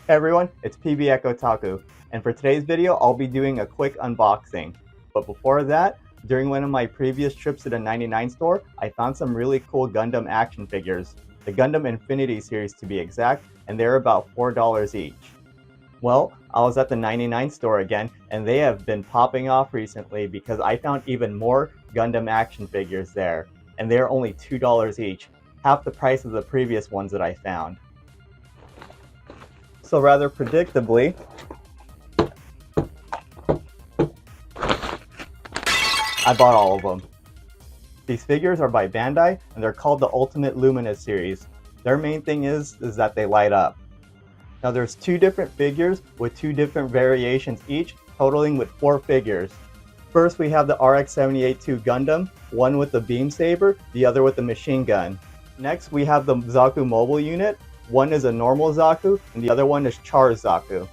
Hey everyone, it's PB Echo Taku, and for today's video I'll be doing a quick unboxing. But before that, during one of my previous trips to the 99 store, I found some really cool Gundam action figures, the Gundam Infinity series to be exact, and they're about $4 each. Well, I was at the 99 store again, and they have been popping off recently because I found even more Gundam action figures there, and they're only $2 each, half the price of the previous ones that I found. So rather predictably, I bought all of them. These figures are by Bandai, and they're called the Ultimate Luminous series. Their main thing is that they light up. Now there's two different figures with two different variations each, totaling with 4 figures. First we have the RX-78-2 Gundam, one with the beam saber, the other with the machine gun. Next we have the Zaku mobile unit. One is a normal Zaku, and the other one is Char's Zaku.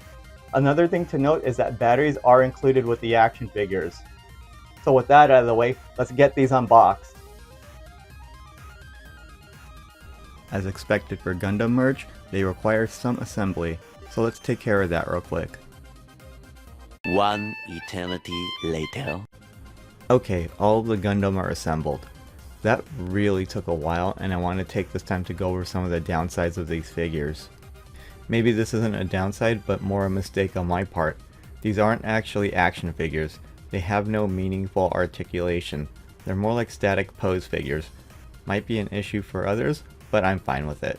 Another thing to note is that batteries are included with the action figures. So with that out of the way, let's get these unboxed. As expected for Gundam merch, they require some assembly, so let's take care of that real quick. One eternity later. Okay, all of the Gundam are assembled. That really took a while, and I want to take this time to go over some of the downsides of these figures. Maybe this isn't a downside, but more a mistake on my part. These aren't actually action figures. They have no meaningful articulation. They're more like static pose figures. Might be an issue for others, but I'm fine with it.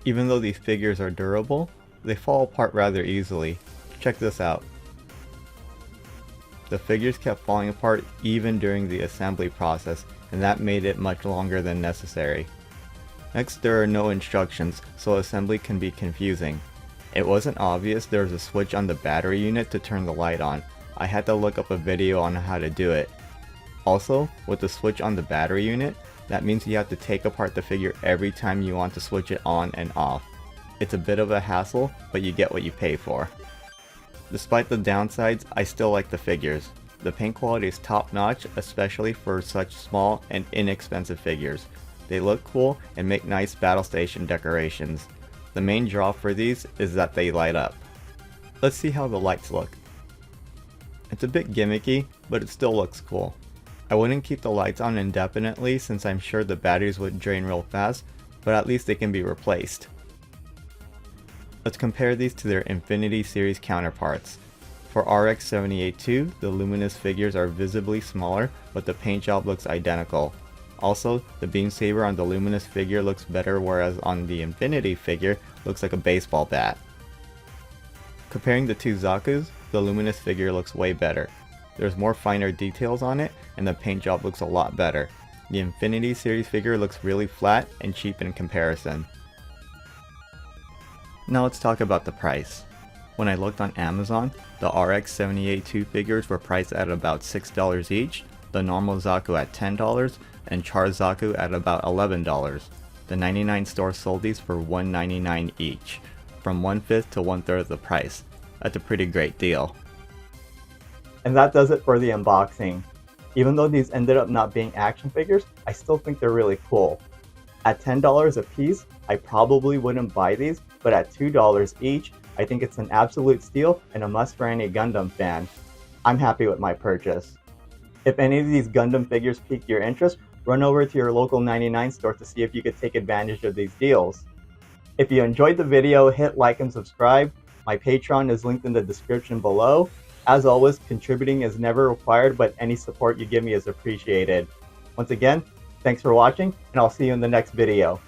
Even though these figures are durable, they fall apart rather easily. Check this out. The figures kept falling apart even during the assembly process, and that made it much longer than necessary. Next, there are no instructions, so assembly can be confusing. It wasn't obvious there was a switch on the battery unit to turn the light on. I had to look up a video on how to do it. Also, with the switch on the battery unit, that means you have to take apart the figure every time you want to switch it on and off. It's a bit of a hassle, but you get what you pay for. Despite the downsides, I still like the figures. The paint quality is top notch, especially for such small and inexpensive figures. They look cool and make nice battle station decorations. The main draw for these is that they light up. Let's see how the lights look. It's a bit gimmicky, but it still looks cool. I wouldn't keep the lights on indefinitely since I'm sure the batteries would drain real fast, but at least they can be replaced. Let's compare these to their Infinity series counterparts. For RX-78-2, the luminous figures are visibly smaller, but the paint job looks identical. Also, the beam saber on the luminous figure looks better, whereas on the Infinity figure looks like a baseball bat. Comparing the two Zakus, the luminous figure looks way better. There's more finer details on it, and the paint job looks a lot better. The Infinity series figure looks really flat and cheap in comparison. Now let's talk about the price. When I looked on Amazon, the RX-78-2 figures were priced at about $6 each, the normal Zaku at $10, and Char's Zaku at about $11. The 99 store sold these for $1.99 each, from 1/5 to 1/3 of the price. That's a pretty great deal. And that does it for the unboxing. Even though these ended up not being action figures, I still think they're really cool. At $10 a piece, I probably wouldn't buy these, but at $2 each, I think it's an absolute steal and a must for any Gundam fan. I'm happy with my purchase. If any of these Gundam figures piqued your interest, run over to your local 99 store to see if you could take advantage of these deals. If you enjoyed the video, hit like and subscribe. My Patreon is linked in the description below. As always, contributing is never required, but any support you give me is appreciated. Once again, thanks for watching, and I'll see you in the next video.